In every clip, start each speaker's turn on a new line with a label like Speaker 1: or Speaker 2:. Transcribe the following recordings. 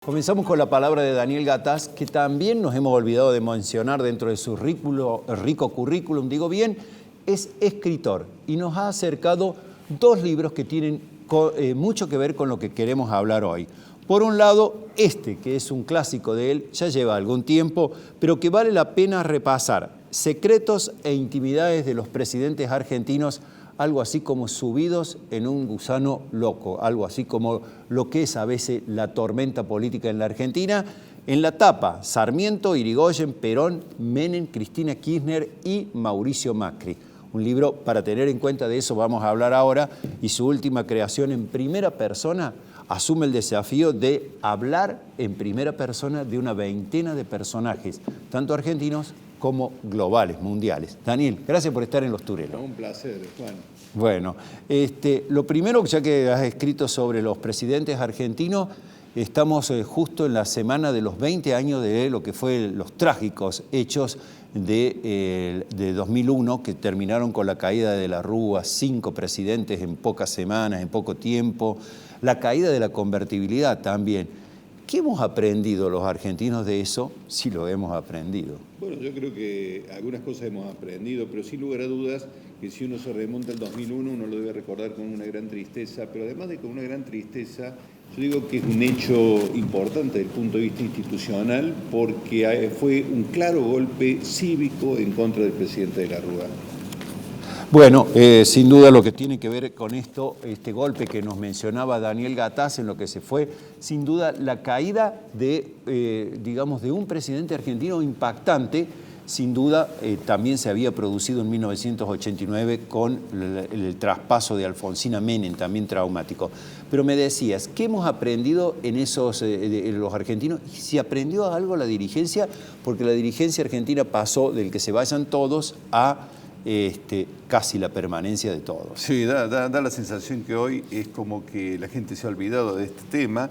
Speaker 1: Comenzamos con la palabra de Daniel Gataz, que también nos hemos olvidado de mencionar dentro de su rico currículum, digo bien, es escritor y nos ha acercado dos libros que tienen mucho que ver con lo que queremos hablar hoy. Por un lado, que es un clásico de él, ya lleva algún tiempo, pero que vale la pena repasar: Secretos e intimidades de los presidentes argentinos, algo así como subidos en un gusano loco, algo así como lo que es a veces la tormenta política en la Argentina. En la tapa, Sarmiento, Irigoyen, Perón, Menem, Cristina Kirchner y Mauricio Macri. Un libro para tener en cuenta, de eso vamos a hablar ahora, y su última creación en primera persona asume el desafío de hablar en primera persona de una veintena de personajes, tanto argentinos como globales, mundiales. Daniel, gracias por estar en Los Turelos.
Speaker 2: Un placer, Juan.
Speaker 1: Bueno, lo primero, ya que has escrito sobre los presidentes argentinos, estamos justo en la semana de los 20 años de lo que fue los trágicos hechos de 2001, que terminaron con la caída de la Rúa, 5 presidentes en pocas semanas, en poco tiempo, la caída de la convertibilidad también. ¿Qué hemos aprendido los argentinos de eso? Si lo hemos aprendido.
Speaker 2: Bueno, yo creo que algunas cosas hemos aprendido, pero sin lugar a dudas que si uno se remonta al 2001, uno lo debe recordar con una gran tristeza, pero además de con una gran tristeza, yo digo que es un hecho importante desde el punto de vista institucional, porque fue un claro golpe cívico en contra del presidente de la Rúa.
Speaker 1: Bueno, sin duda lo que tiene que ver con este golpe que nos mencionaba Daniel Gataz, en lo que se fue, sin duda, la caída de un presidente argentino impactante. Sin duda, también se había producido en 1989 con el traspaso de Alfonsín a Menem, también traumático. Pero me decías, ¿qué hemos aprendido en los argentinos? ¿Y si aprendió algo la dirigencia? Porque la dirigencia argentina pasó del que se vayan todos a casi la permanencia de todos.
Speaker 2: Sí, da la sensación que hoy es como que la gente se ha olvidado de este tema.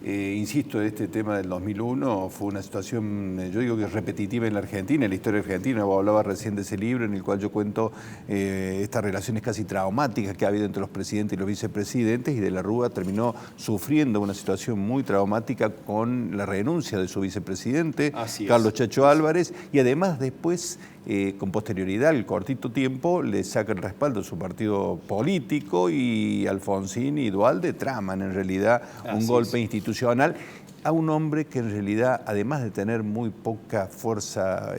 Speaker 2: Insisto, este tema del 2001 fue una situación, yo digo que es repetitiva en la Argentina, en la historia argentina. Vos hablabas recién de ese libro en el cual yo cuento estas relaciones casi traumáticas que ha habido entre los presidentes y los vicepresidentes, y de la Rúa terminó sufriendo una situación muy traumática con la renuncia de su vicepresidente, Carlos Chacho Álvarez, y además después, con posterioridad, al cortito tiempo, le saca el respaldo a su partido político, y Alfonsín y Duhalde traman en realidad un golpe institucional a un hombre que en realidad, además de tener muy poca fuerza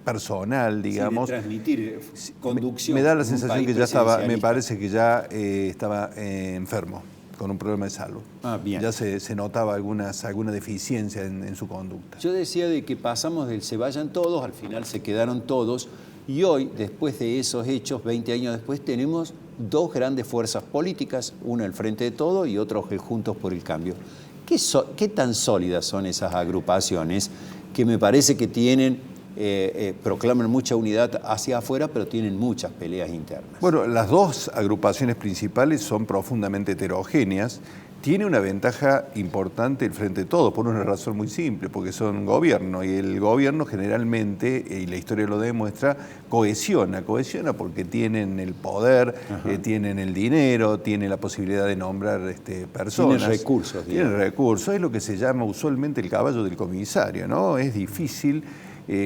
Speaker 2: personal, digamos,
Speaker 1: de transmitir conducción,
Speaker 2: me da la sensación que ya estaba, me parece que ya estaba enfermo, con un problema de salud.
Speaker 1: Bien.
Speaker 2: Ya se notaba alguna deficiencia en su conducta.
Speaker 1: Yo decía de que pasamos del se vayan todos, al final se quedaron todos, y hoy, después de esos hechos, 20 años después, tenemos dos grandes fuerzas políticas, una el Frente de Todos y otro el Juntos por el Cambio. ¿Qué tan sólidas son esas agrupaciones que me parece que proclaman mucha unidad hacia afuera, pero tienen muchas peleas internas?
Speaker 2: Bueno, las dos agrupaciones principales son profundamente heterogéneas. Tiene una ventaja importante el Frente de Todos, por una razón muy simple, porque son gobierno, y el gobierno generalmente, y la historia lo demuestra, cohesiona porque tienen el poder, tienen el dinero, tienen la posibilidad de nombrar personas.
Speaker 1: Tienen recursos.
Speaker 2: Tienen recursos, es lo que se llama usualmente el caballo del comisario, ¿no? Es difícil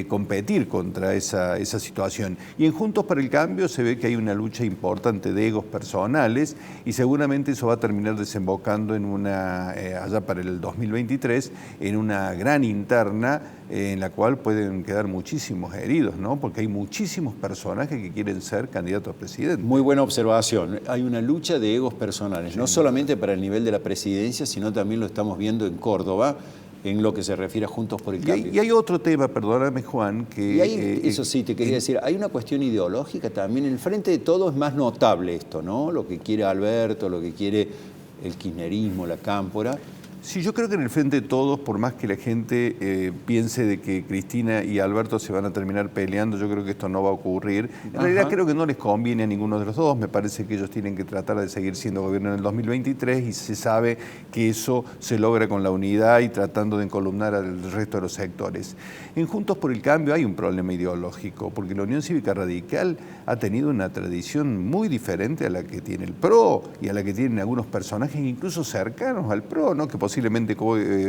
Speaker 2: competir contra esa situación. Y en Juntos para el Cambio se ve que hay una lucha importante de egos personales, y seguramente eso va a terminar desembocando en allá para el 2023, en una gran interna en la cual pueden quedar muchísimos heridos, ¿no? Porque hay muchísimos personajes que quieren ser candidatos a presidente.
Speaker 1: Muy buena observación. Hay una lucha de egos personales, sí, no solamente para el nivel de la presidencia, sino también lo estamos viendo en Córdoba, en lo que se refiere a Juntos por el Cambio.
Speaker 2: Y hay otro tema, perdóname, Juan, que...
Speaker 1: Y hay, eso sí, te quería decir, hay una cuestión ideológica también. En el Frente de Todos es más notable esto, ¿no? Lo que quiere Alberto, lo que quiere el kirchnerismo, la cámpora.
Speaker 2: Sí, yo creo que en el Frente de Todos, por más que la gente piense de que Cristina y Alberto se van a terminar peleando, yo creo que esto no va a ocurrir. En realidad creo que no les conviene a ninguno de los dos. Me parece que ellos tienen que tratar de seguir siendo gobierno en el 2023, y se sabe que eso se logra con la unidad y tratando de encolumnar al resto de los sectores. En Juntos por el Cambio hay un problema ideológico, porque la Unión Cívica Radical ha tenido una tradición muy diferente a la que tiene el PRO y a la que tienen algunos personajes incluso cercanos al PRO, ¿no? Que posiblemente posiblemente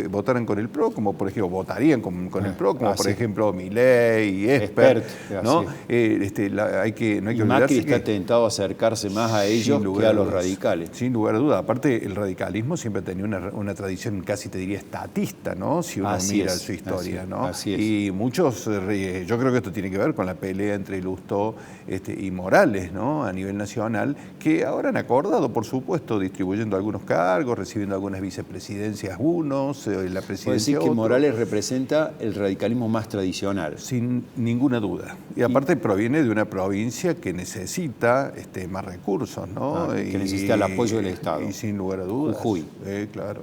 Speaker 2: votaran con el PRO, como por ejemplo votarían con el PRO, como por ejemplo Milei y Esper, ¿no? No hay que
Speaker 1: y
Speaker 2: olvidarse
Speaker 1: Macri está
Speaker 2: que
Speaker 1: tentado a acercarse más a ellos que a los radicales.
Speaker 2: Sin lugar a dudas. Aparte, el radicalismo siempre ha tenido una tradición casi te diría estatista, ¿no? Si uno mira su historia, ¿no?
Speaker 1: Así es.
Speaker 2: Y muchos, yo creo que esto tiene que ver con la pelea entre Lustó y Morales, ¿no? A nivel nacional, que ahora han acordado, por supuesto, distribuyendo algunos cargos, recibiendo algunas vicepresidencias unos, la presidencia
Speaker 1: ¿Puede decir que Morales representa el radicalismo más tradicional?
Speaker 2: Sin ninguna duda. Y aparte proviene de una provincia que necesita más recursos, ¿no?
Speaker 1: Que necesita el apoyo del Estado.
Speaker 2: Y sin lugar a dudas.
Speaker 1: Jujuy.
Speaker 2: Claro.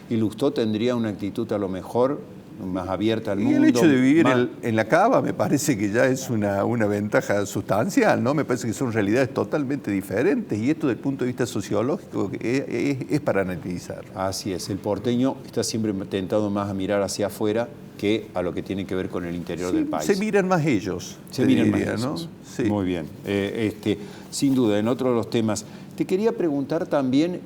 Speaker 1: Y Lustó tendría una actitud a lo mejor más abierta al mundo.
Speaker 2: Y el hecho de vivir en la cava me parece que ya es una ventaja sustancial, ¿no? Me parece que son realidades totalmente diferentes y esto desde el punto de vista sociológico es para analizar.
Speaker 1: Así es, el porteño está siempre tentado más a mirar hacia afuera que a lo que tiene que ver con el interior del país.
Speaker 2: Se miran más ellos.
Speaker 1: Se miran más ellos, ¿no? Sí. Muy bien. Sin duda, en otro de los temas, te quería preguntar también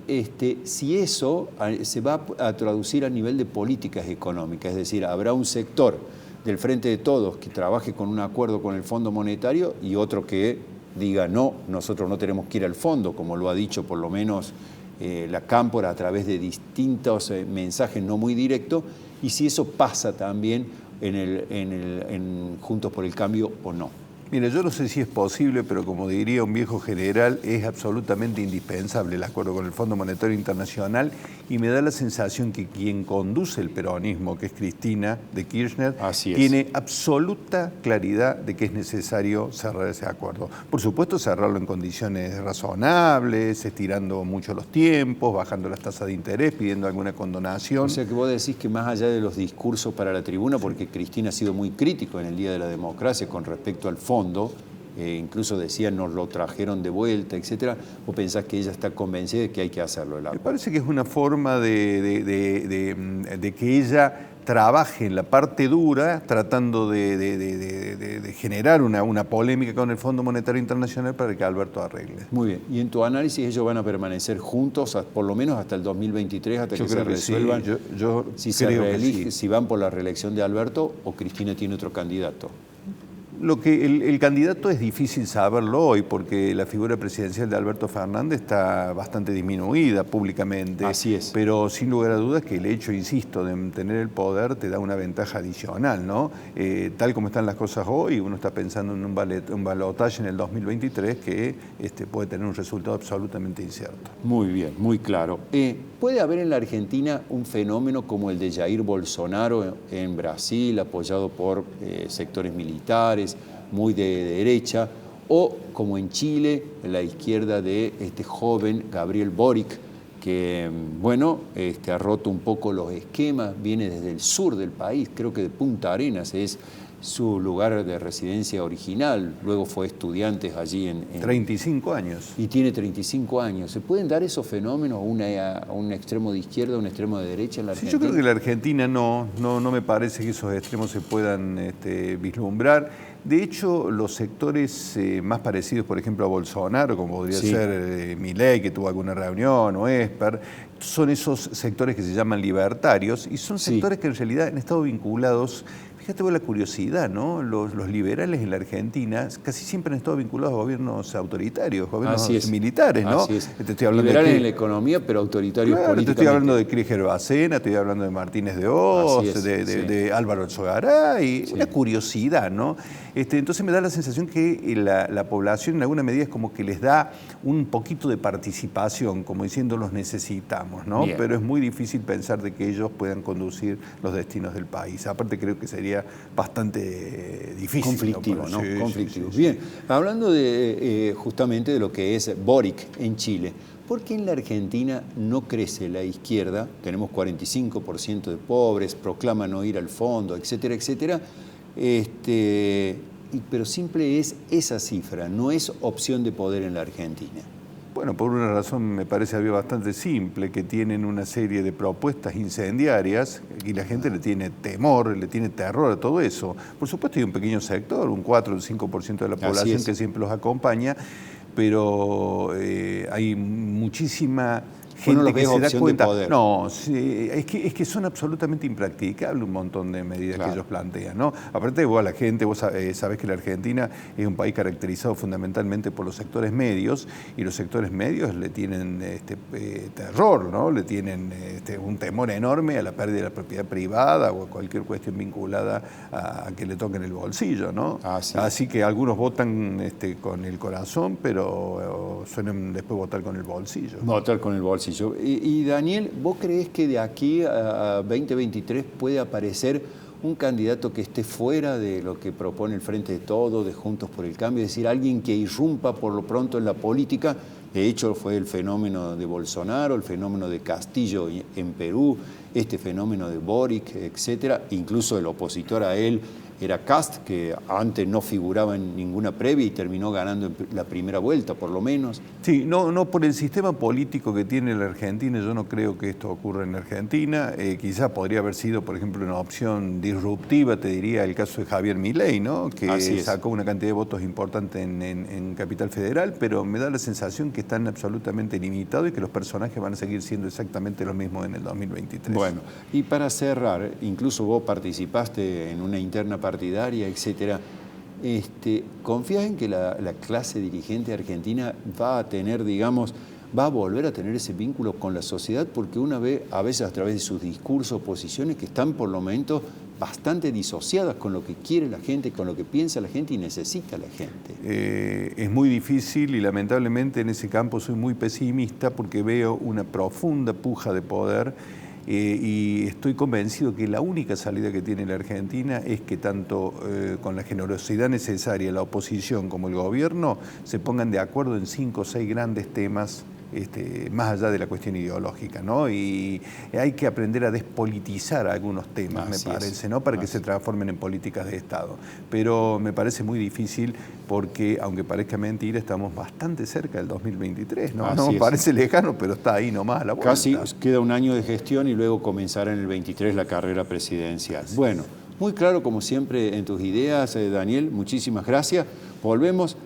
Speaker 1: si eso se va a traducir a nivel de políticas económicas, es decir, habrá un sector del Frente de Todos que trabaje con un acuerdo con el Fondo Monetario y otro que diga no, nosotros no tenemos que ir al fondo, como lo ha dicho por lo menos la Cámpora a través de distintos mensajes no muy directos, y si eso pasa también en Juntos por el Cambio o no.
Speaker 2: Mira, yo no sé si es posible, pero como diría un viejo general, es absolutamente indispensable el acuerdo con el Fondo Monetario Internacional y me da la sensación que quien conduce el peronismo, que es Cristina de Kirchner, tiene absoluta claridad de que es necesario cerrar ese acuerdo. Por supuesto, cerrarlo en condiciones razonables, estirando mucho los tiempos, bajando las tasas de interés, pidiendo alguna condonación.
Speaker 1: O sea que vos decís que más allá de los discursos para la tribuna, porque Cristina ha sido muy crítico en el Día de la Democracia con respecto al fondo, incluso decían nos lo trajeron de vuelta, etcétera, ¿vos pensás que ella está convencida de que hay que hacerlo?
Speaker 2: Me parece que es una forma de que ella trabaje en la parte dura, tratando de generar una polémica con el Fondo Monetario Internacional para que Alberto arregle.
Speaker 1: Muy bien. Y en tu análisis ellos van a permanecer juntos por lo menos hasta el 2023, hasta que se resuelvan si van por la reelección de Alberto o Cristina tiene otro candidato.
Speaker 2: Lo que el candidato es difícil saberlo hoy porque la figura presidencial de Alberto Fernández está bastante disminuida públicamente.
Speaker 1: Así es.
Speaker 2: Pero sin lugar a dudas que el hecho, insisto, de tener el poder te da una ventaja adicional, ¿no? Tal como están las cosas hoy, uno está pensando en un balotaje en el 2023 que puede tener un resultado absolutamente incierto.
Speaker 1: Muy bien, muy claro. ¿Puede haber en la Argentina un fenómeno como el de Jair Bolsonaro en Brasil, apoyado por sectores militares, muy de derecha, o como en Chile, la izquierda de este joven Gabriel Boric, que bueno, ha roto un poco los esquemas, viene desde el sur del país, creo que de Punta Arenas es su lugar de residencia original, luego fue estudiante allí en
Speaker 2: 35 años.
Speaker 1: Y tiene 35 años. ¿Se pueden dar esos fenómenos a un extremo de izquierda, a un extremo de derecha en la Argentina?
Speaker 2: Sí, yo creo que en la Argentina no me parece que esos extremos se puedan vislumbrar. De hecho, los sectores más parecidos, por ejemplo, a Bolsonaro, como podría ser Milei, que tuvo alguna reunión, o Esper, son esos sectores que se llaman libertarios y son sectores que en realidad han estado vinculados. Fíjate vos la curiosidad, ¿no? Los liberales en la Argentina casi siempre han estado vinculados a gobiernos autoritarios, gobiernos militares, ¿no?
Speaker 1: Así es.
Speaker 2: Te estoy hablando
Speaker 1: liberales en la economía, pero autoritarios políticamente.
Speaker 2: Te estoy hablando de Krieger Bacena, estoy hablando de Martínez de Oz, de Álvaro Alzogaray, una curiosidad, ¿no? Entonces me da la sensación que la población en alguna medida es como que les da un poquito de participación, como diciendo los necesitamos, ¿no?
Speaker 1: Bien.
Speaker 2: Pero es muy difícil pensar de que ellos puedan conducir los destinos del país. Aparte creo que sería bastante difícil.
Speaker 1: Conflictivo, ¿no?
Speaker 2: Sí,
Speaker 1: Conflictivo.
Speaker 2: Sí.
Speaker 1: Bien, hablando justamente de lo que es Boric en Chile, ¿por qué en la Argentina no crece la izquierda? Tenemos 45% de pobres, proclama no ir al fondo, etcétera, etcétera. Pero simple es esa cifra, no es opción de poder en la Argentina.
Speaker 2: Bueno, por una razón me parece bastante simple, que tienen una serie de propuestas incendiarias y la gente le tiene temor, le tiene terror a todo eso. Por supuesto hay un pequeño sector, un 4 o un 5% de la población que siempre los acompaña, pero hay muchísima
Speaker 1: Bueno, los
Speaker 2: gente
Speaker 1: ves
Speaker 2: que se da
Speaker 1: opción de
Speaker 2: cuenta.
Speaker 1: poder.
Speaker 2: No, sí, es que son absolutamente impracticables un montón de medidas
Speaker 1: Claro.
Speaker 2: que ellos plantean, ¿no? Aparte, vos a la gente, vos sabés que la Argentina es un país caracterizado fundamentalmente por los sectores medios, y los sectores medios le tienen terror, ¿no? Le tienen un temor enorme a la pérdida de la propiedad privada o a cualquier cuestión vinculada a que le toquen el bolsillo, ¿no? Así que algunos votan con el corazón, pero suelen después votar con el bolsillo.
Speaker 1: Votar con el bolsillo. Y Daniel, ¿vos creés que de aquí a 2023 puede aparecer un candidato que esté fuera de lo que propone el Frente de Todos, de Juntos por el Cambio? Es decir, alguien que irrumpa por lo pronto en la política. De hecho, fue el fenómeno de Bolsonaro, el fenómeno de Castillo en Perú, este fenómeno de Boric, etcétera. Incluso el opositor a él era Kast, que antes no figuraba en ninguna previa y terminó ganando en la primera vuelta, por lo menos.
Speaker 2: Sí, no por el sistema político que tiene la Argentina, yo no creo que esto ocurra en Argentina. Quizás podría haber sido, por ejemplo, una opción disruptiva, te diría, el caso de Javier Milei, ¿no? Que sacó una cantidad de votos importante en Capital Federal, pero me da la sensación que están absolutamente limitados y que los personajes van a seguir siendo exactamente los mismos en el 2023.
Speaker 1: Bueno, y para cerrar, incluso vos participaste en una interna partidaria, etcétera. ¿Confías en que la clase dirigente argentina va a tener, digamos, va a volver a tener ese vínculo con la sociedad? Porque una ve a veces a través de sus discursos, posiciones que están por lo menos bastante disociadas con lo que quiere la gente, con lo que piensa la gente y necesita la gente.
Speaker 2: Es muy difícil y lamentablemente en ese campo soy muy pesimista porque veo una profunda puja de poder. Y estoy convencido que la única salida que tiene la Argentina es que tanto con la generosidad necesaria la oposición como el gobierno se pongan de acuerdo en 5 o 6 grandes temas, más allá de la cuestión ideológica, ¿no? Y hay que aprender a despolitizar algunos temas, me parece, ¿no? Para que se transformen en políticas de Estado. Pero me parece muy difícil porque, aunque parezca mentira, estamos bastante cerca del 2023, ¿no? No parece lejano, pero está ahí nomás a la vuelta.
Speaker 1: Casi queda un año de gestión y luego comenzará en el 23 la carrera presidencial. Bueno, muy claro como siempre en tus ideas, Daniel, muchísimas gracias. Volvemos.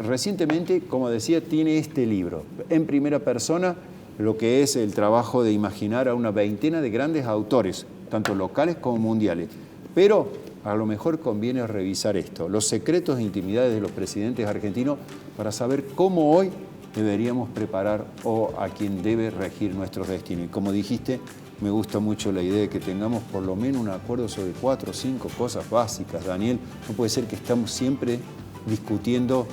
Speaker 1: Recientemente, como decía, tiene este libro, en primera persona, lo que es el trabajo de imaginar a una veintena de grandes autores, tanto locales como mundiales. Pero a lo mejor conviene revisar esto, los secretos e intimidades de los presidentes argentinos, para saber cómo hoy deberíamos preparar o a quien debe regir nuestros destinos. Y como dijiste, me gusta mucho la idea de que tengamos por lo menos un acuerdo sobre 4 o 5 cosas básicas, Daniel. No puede ser que estamos siempre discutiendo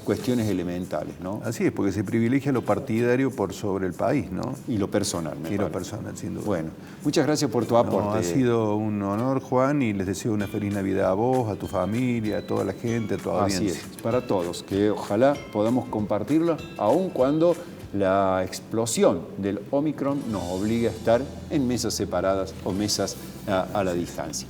Speaker 1: cuestiones elementales, ¿no?
Speaker 2: Así es, porque se privilegia lo partidario por sobre el país, ¿no?
Speaker 1: Y lo personal,
Speaker 2: Y lo personal, sin duda.
Speaker 1: Bueno, muchas gracias por tu aporte.
Speaker 2: Ha sido un honor, Juan, y les deseo una feliz Navidad a vos, a tu familia, a toda la gente, a tu audiencia.
Speaker 1: Así es, para todos, que ojalá podamos compartirla, aun cuando la explosión del Omicron nos obligue a estar en mesas separadas o mesas a la distancia.